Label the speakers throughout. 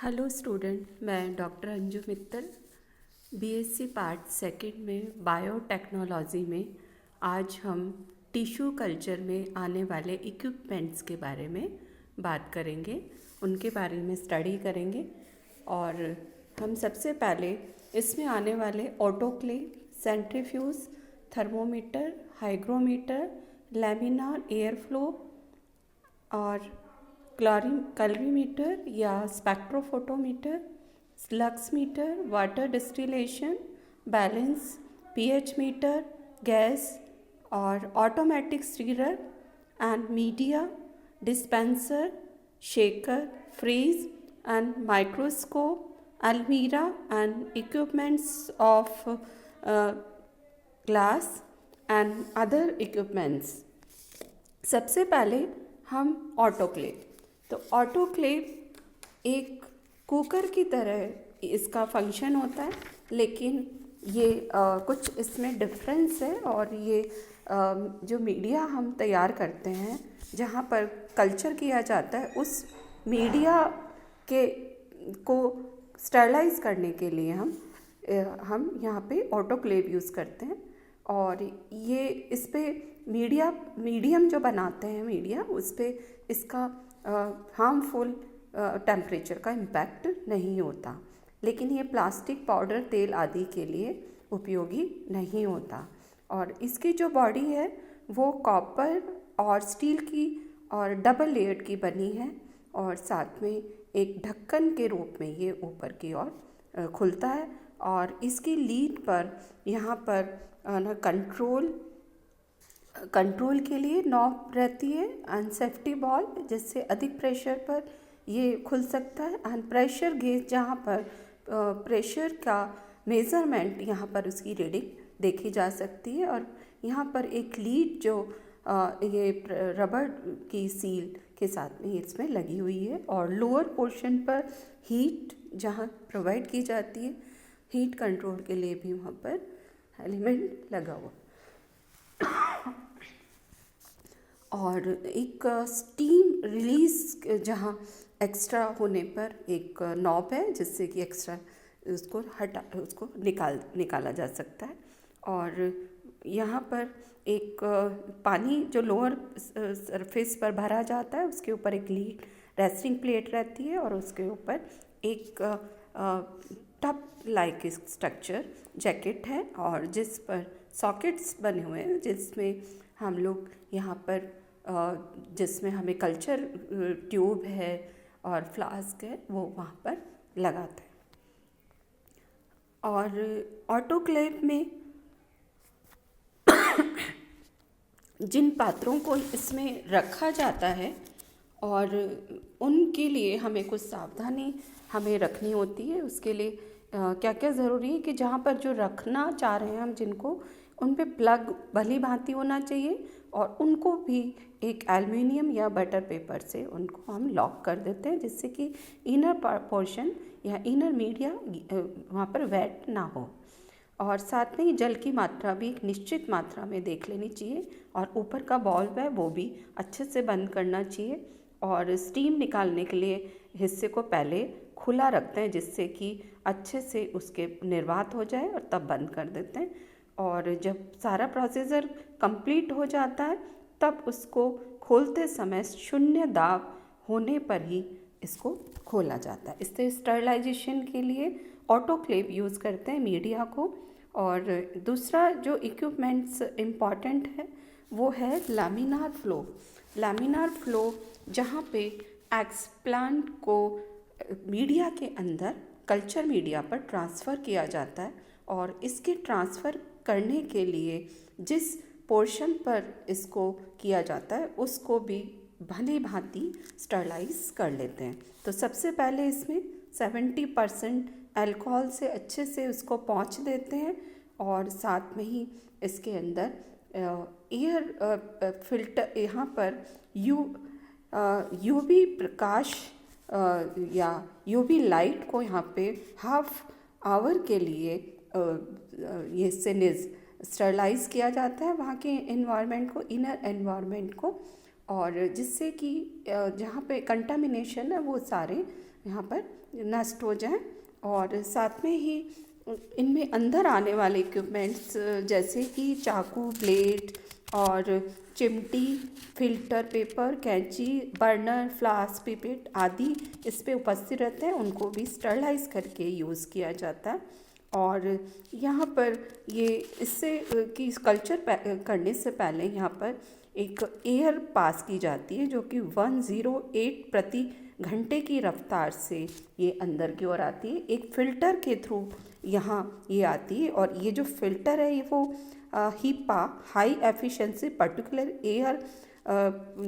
Speaker 1: Hello student, मैं doctor Anju Mittal BSc part second में biotechnology में आज हम टिश्यू कल्चर में आने वाले इक्विपमेंट्स के बारे में बात करेंगे, उनके बारे में स्टडी करेंगे। और हम सबसे पहले इसमें आने वाले autoclave, centrifuge, thermometer, hygrometer, laminar air flow और कैलोरीमीटर या spectrophotometer, lux meter, water distillation, balance, pH meter, gas और automatic stirrer and media, dispenser, shaker, fridge and microscope, अलमीरा and equipments of glass and other equipments. सबसे पहले हम autoclave. तो autoclave एक cooker की तरह इसका फंक्शन होता है, लेकिन ये कुछ इसमें डिफरेंस है। और ये जो मीडिया हम तैयार करते हैं, जहाँ पर कल्चर किया जाता है, उस मीडिया के को स्टरलाइज करने के लिए हम यहाँ पे ऑटोक्लेव यूज़ करते हैं। और ये इस पे मीडियम जो बनाते हैं मीडिया, उस पे इसका हार्मफुल टेम्परेचर का इम्पैक्ट नहीं होता, लेकिन ये प्लास्टिक, पाउडर, तेल आदि के लिए उपयोगी नहीं होता। और इसकी जो बॉडी है वो कॉपर और स्टील की और डबल लेयर्ड की बनी है, और साथ में एक ढक्कन के रूप में ये ऊपर की ओर खुलता है। और इसकी लीड पर यहाँ पर कंट्रोल के लिए नॉब रहती है एंड सेफ्टी बॉल, जिससे अधिक प्रेशर पर ये खुल सकता है। एंड प्रेशर गेज, जहाँ पर प्रेशर का मेज़रमेंट, यहाँ पर उसकी रीडिंग देखी जा सकती है। और यहाँ पर एक लीड जो ये रबर की सील के साथ में इसमें लगी हुई है। और लोअर पोर्शन पर हीट जहाँ प्रोवाइड की जाती है, हीट कंट्रोल के लिए भी वहाँ पर एलिमेंट लगा हुआ। और एक स्टीम रिलीज, जहाँ एक्स्ट्रा होने पर एक नॉब है, जिससे कि एक्स्ट्रा उसको निकाला जा सकता है। और यहाँ पर एक पानी जो लोअर सरफेस पर भरा जाता है, उसके ऊपर एक लीड रेस्टिंग प्लेट रहती है, और उसके ऊपर एक टब लाइक स्ट्रक्चर जैकेट है, और जिस पर सॉकेट्स बने हुए हैं, जिसमें हम लोग यहाँ पर जिसमें हमें कल्चर ट्यूब है और फ्लास्क है, वो वहाँ पर लगाते हैं। और ऑटोक्लेव में जिन पात्रों को इसमें रखा जाता है, और उनके लिए हमें कुछ सावधानी हमें रखनी होती है। उसके लिए क्या क्या ज़रूरी है कि जहाँ पर जो रखना चाह रहे हैं हम, जिनको, उन पे प्लग भली भांति होना चाहिए, और उनको भी एक एल्युमिनियम या बटर पेपर से उनको हम लॉक कर देते हैं, जिससे कि इनर पोर्शन या इनर मीडिया वहाँ पर वेट ना हो। और साथ में ही जल की मात्रा भी एक निश्चित मात्रा में देख लेनी चाहिए, और ऊपर का बॉल्व है वो भी अच्छे से बंद करना चाहिए। और स्टीम निकालने के लिए हिस्से को पहले खुला रखते हैं, जिससे कि अच्छे से उसके निर्वात हो जाए, और तब बंद कर देते हैं। और जब सारा प्रोसीजर कंप्लीट हो जाता है, तब उसको खोलते समय शून्य दाब होने पर ही इसको खोला जाता है। इससे स्टरलाइजेशन के लिए ऑटोक्लेव यूज़ करते हैं मीडिया को। और दूसरा जो इक्विपमेंट्स इम्पॉर्टेंट है वो है लैमिनार फ्लो। लैमिनार फ्लो, जहाँ पे एक्सप्लांट को मीडिया के अंदर कल्चर मीडिया पर ट्रांसफ़र किया जाता है, और इसके ट्रांसफ़र करने के लिए जिस पोर्शन पर इसको किया जाता है, उसको भी भली भांति स्टरलाइज कर लेते हैं। तो सबसे पहले इसमें 70% अल्कोहल से अच्छे से उसको पोंछ देते हैं, और साथ में ही इसके अंदर एयर फिल्टर, यहाँ पर यूवी प्रकाश या यूवी लाइट को यहाँ पे हाफ आवर के लिए ये से स्टरलाइज किया जाता है वहाँ के एनवायरनमेंट को, इनर एनवायरनमेंट को, और जिससे कि जहाँ पे कंटामिनेशन है वो सारे यहाँ पर नष्ट हो जाएं। और साथ में ही इनमें अंदर आने वाले इक्विपमेंट्स जैसे कि चाकू, ब्लेड और चिमटी, फिल्टर पेपर, कैंची, बर्नर, फ्लास्क, पिपेट आदि इस पे उपस्थित रहते हैं, उनको भी स्टरलाइज करके यूज़ किया जाता है। और यहाँ पर ये इससे कि कल्चर करने से पहले यहाँ पर एक एयर पास की जाती है जो कि 108 प्रति घंटे की रफ्तार से ये अंदर की ओर आती है। एक फ़िल्टर के थ्रू यहाँ ये आती है, और ये जो फ़िल्टर है ये वो HEPA high efficiency particular air,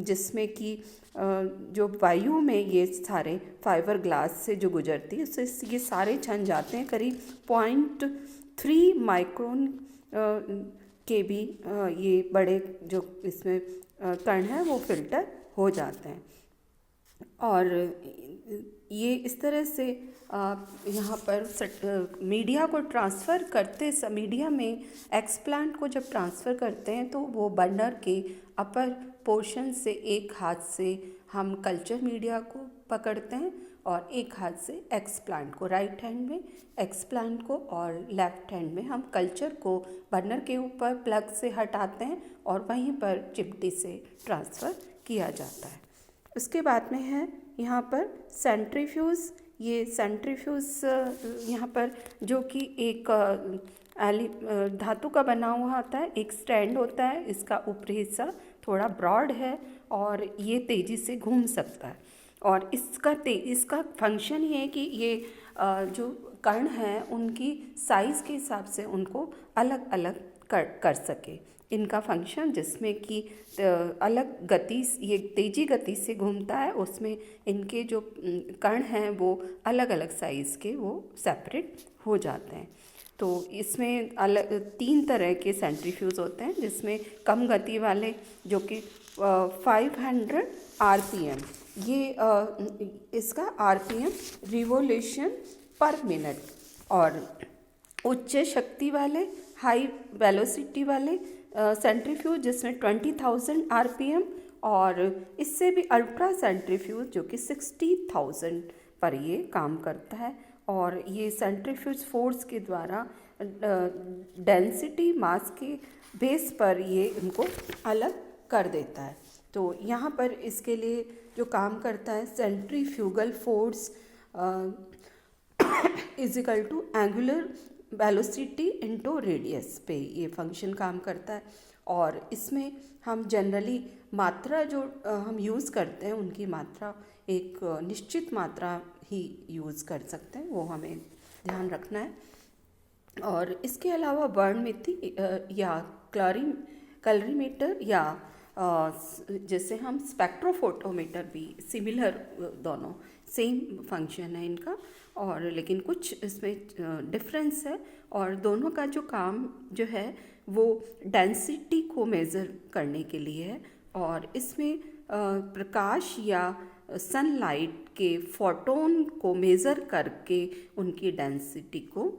Speaker 1: जिसमें कि जो वायु में ये सारे फाइबर ग्लास से जो गुजरती है उससे ये सारे छन जाते हैं। करीब 0.3 माइक्रोन के भी ये बड़े जो इसमें कण हैं वो फिल्टर हो जाते हैं। और ये इस तरह से यहाँ पर मीडिया को ट्रांसफ़र करते मीडिया में एक्सप्लांट को जब ट्रांसफ़र करते हैं तो वो बर्नर के अपर पोर्शन से एक हाथ से हम कल्चर मीडिया को पकड़ते हैं और एक हाथ से एक्सप्लांट को, राइट हैंड में एक्सप्लांट को और लेफ्ट हैंड में हम कल्चर को बर्नर के ऊपर प्लग से हटाते हैं और वहीं पर चिमटी से ट्रांसफ़र किया जाता है। उसके बाद में है यहाँ पर सेंट्रीफ्यूज़। ये सेंट्रीफ्यूज़ यहाँ पर जो कि एक धातु का बना हुआ होता है, एक स्टैंड होता है, इसका ऊपरी हिस्सा थोड़ा ब्रॉड है और ये तेज़ी से घूम सकता है। और इसका फंक्शन ये है कि ये जो कण हैं उनकी साइज़ के हिसाब से उनको अलग अलग कर सके। इनका फंक्शन जिसमें कि अलग गति, ये तेज़ी गति से घूमता है, उसमें इनके जो कण हैं वो अलग अलग साइज़ के वो सेपरेट हो जाते हैं। तो इसमें अलग 3 तरह के सेंट्रीफ्यूज होते हैं, जिसमें कम गति वाले जो कि 500 RPM, ये इसका RPM रिवोल्यूशन पर मिनट, और उच्च शक्ति वाले हाई वेलोसिटी वाले सेंट्रीफ्यूज जिसमें 20,000 RPM, और इससे भी अल्ट्रा सेंट्रीफ्यूज जो कि 60,000 पर ये काम करता है। और ये सेंट्रीफ्यूज फोर्स के द्वारा डेंसिटी मास के बेस पर ये इनको अलग कर देता है। तो यहाँ पर इसके लिए जो काम करता है, centrifugal force is equal to angular velocity into radius पे ये फंक्शन काम करता है। और इसमें हम जनरली मात्रा जो हम यूज़ करते हैं उनकी मात्रा एक निश्चित मात्रा ही यूज़ कर सकते हैं, वो हमें ध्यान रखना है। और इसके अलावा वर्णमिति या कैलोरीमीटर या जैसे हम स्पेक्ट्रोफोटोमीटर भी सिमिलर, दोनों सेम फंक्शन है इनका, और लेकिन कुछ इसमें डिफरेंस है। और दोनों का जो काम जो है वो डेंसिटी को मेज़र करने के लिए है, और इसमें प्रकाश या सनलाइट के फोटोन को मेज़र करके उनकी डेंसिटी को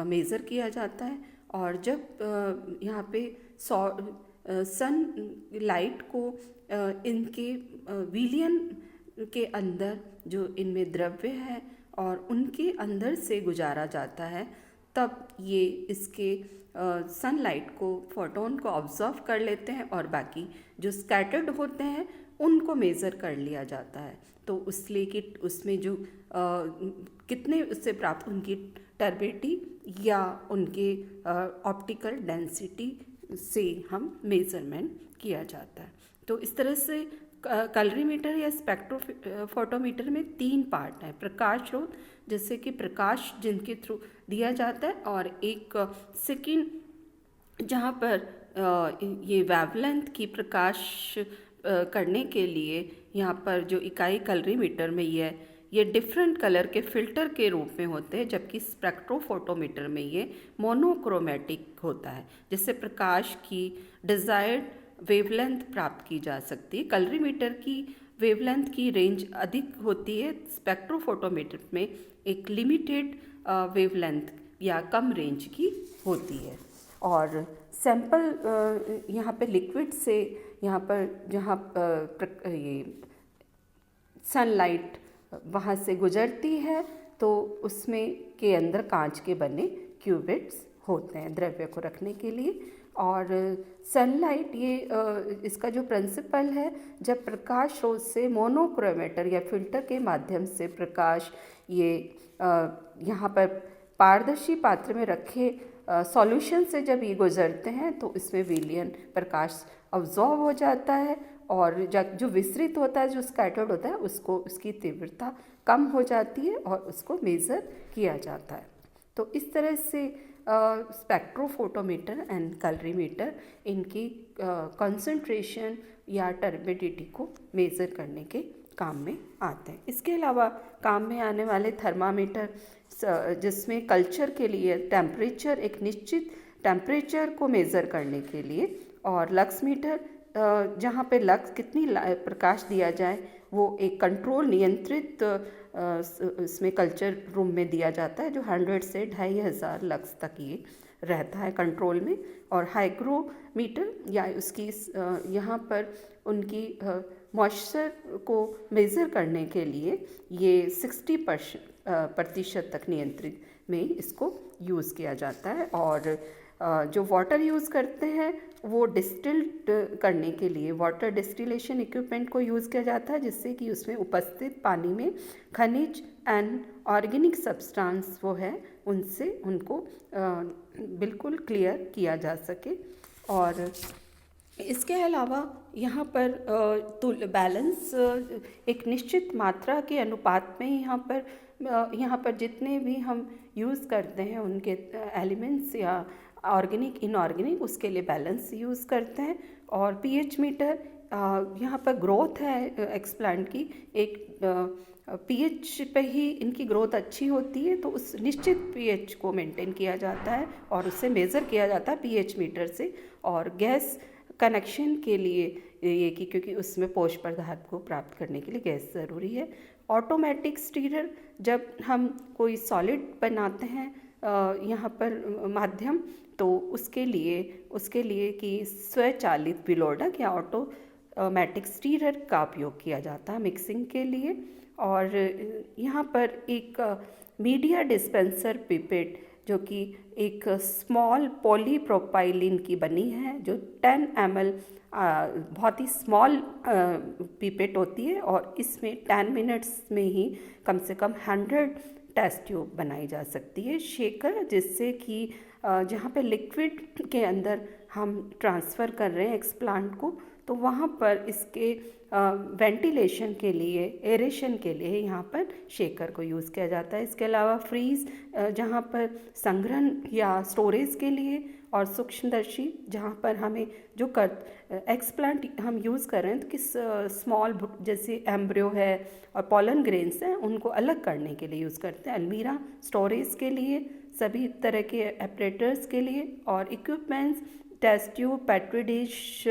Speaker 1: मेज़र किया जाता है। और जब यहाँ पे सन लाइट को इनके विलियन के अंदर जो इनमें द्रव्य है और उनके अंदर से गुजारा जाता है, तब ये इसके सनलाइट को, फोटोन को ऑब्जर्व कर लेते हैं, और बाकी जो स्कैटर्ड होते हैं उनको मेज़र कर लिया जाता है। तो उसलिए कि उसमें जो कितने उससे प्राप्त उनकी टर्बिडिटी या उनके ऑप्टिकल डेंसिटी से हम मेज़रमेंट किया जाता है। तो इस तरह से कैलोरीमीटर या स्पेक्ट्रोफोटोमीटर में 3 पार्ट हैं। प्रकाश स्रोत जैसे कि प्रकाश जिनके थ्रू दिया जाता है, और एक सेकेंड जहाँ पर ये वेवलेंथ की प्रकाश करने के लिए यहाँ पर जो इकाई कैलोरीमीटर में ये डिफरेंट कलर के फिल्टर के रूप में होते हैं, जबकि स्पेक्ट्रोफोटोमीटर में ये मोनोक्रोमेटिक होता है, जिससे प्रकाश की डिज़ायर्ड वेवलेंथ प्राप्त की जा सकती है। कैलोरीमीटर की वेवलेंथ की रेंज अधिक होती है, स्पेक्ट्रोफोटोमीटर में एक लिमिटेड वेवलेंथ या कम रेंज की होती है। और सैंपल यहाँ पे लिक्विड से, यहाँ पर जहाँ ये सनलाइट वहाँ से गुजरती है तो उसमें के अंदर कांच के बने क्यूबिट्स होते हैं द्रव्य को रखने के लिए। और सनलाइट इसका जो प्रिंसिपल है, जब प्रकाश स्रोत से मोनोक्रोमेटर या फिल्टर के माध्यम से प्रकाश यहाँ पर पारदर्शी पात्र में रखे सॉल्यूशन से जब ये गुजरते हैं तो इसमें विलयन प्रकाश अब्जॉर्ब हो जाता है और जो विसरित होता है, जो स्कैटर्ड होता है, उसको उसकी तीव्रता कम हो जाती है और उसको मेज़र किया जाता है। तो इस तरह से स्पेक्ट्रोफोटोमीटर एंड कलरीमीटर इनकी कंसंट्रेशन या टर्बिडिटी को मेज़र करने के काम में आते हैं। इसके अलावा काम में आने वाले थर्मामीटर, जिसमें कल्चर के लिए टेम्परेचर, एक निश्चित टेम्परेचर को मेज़र करने के लिए, और लक्स मीटर जहाँ पे लक्स कितनी प्रकाश दिया जाए वो एक कंट्रोल नियंत्रित इसमें कल्चर रूम में दिया जाता है, जो 100 से 2500 लक्स तक ये रहता है कंट्रोल में। और हाइग्रोमीटर या उसकी यहाँ पर उनकी मॉइस्चर को मेज़र करने के लिए ये 60% तक नियंत्रित में इसको यूज़ किया जाता है। और जो वाटर यूज़ करते हैं वो डिस्टिल्ड करने के लिए वाटर डिस्टिलेशन इक्विपमेंट को यूज़ किया जाता है, जिससे कि उसमें उपस्थित पानी में खनिज एंड ऑर्गेनिक सब्सटेंस वो है उनसे उनको बिल्कुल क्लियर किया जा सके। और इसके अलावा यहाँ पर बैलेंस एक निश्चित मात्रा के अनुपात में यहाँ पर जितने भी हम यूज़ करते हैं उनके एलिमेंट्स या ऑर्गेनिक इनऑर्गेनिक, उसके लिए बैलेंस यूज़ करते हैं। और पीएच मीटर यहाँ पर ग्रोथ है एक्सप्लांट की, एक पीएच पे ही इनकी ग्रोथ अच्छी होती है, तो उस निश्चित पीएच को मेंटेन किया जाता है और उससे मेज़र किया जाता है पीएच मीटर से। और गैस कनेक्शन के लिए ये कि क्योंकि उसमें पोषक पदार्थ को प्राप्त करने के लिए गैस ज़रूरी है। ऑटोमेटिक स्टीरर, जब हम कोई सॉलिड बनाते हैं यहाँ पर माध्यम, तो उसके लिए कि स्वचालित विलोडक या ऑटोमेटिक स्टीरर का उपयोग किया जाता है मिक्सिंग के लिए। और यहाँ पर एक मीडिया डिस्पेंसर पिपेट, जो कि एक स्मॉल पॉलीप्रोपाइलिन की बनी है, जो 10 ml बहुत ही स्मॉल पिपेट होती है और इसमें 10 मिनट्स में ही कम से कम 100 टेस्ट ट्यूब बनाई जा सकती है। शेकर, जिससे कि जहाँ पे लिक्विड के अंदर हम ट्रांसफ़र कर रहे हैं एक्सप्लांट को, तो वहाँ पर इसके वेंटिलेशन के लिए, एरेशन के लिए यहाँ पर शेकर को यूज़ किया जाता है। इसके अलावा फ्रीज, जहाँ पर संग्रहण या स्टोरेज के लिए, और सूक्ष्मदर्शी, जहाँ पर हमें जो एक्सप्लांट हम यूज़ कर रहे हैं तो किस स्मॉल जैसे एम्ब्रियो है और पॉलन ग्रेन्स हैं, उनको अलग करने के लिए यूज़ करते हैं। अलमीरा स्टोरेज के लिए, सभी तरह के ऑपरेटर्स के लिए, और equipments test tube, petri dish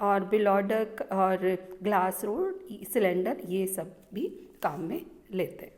Speaker 1: और बिलोडक और ग्लास रोड सिलेंडर, ये सब भी काम में लेते हैं।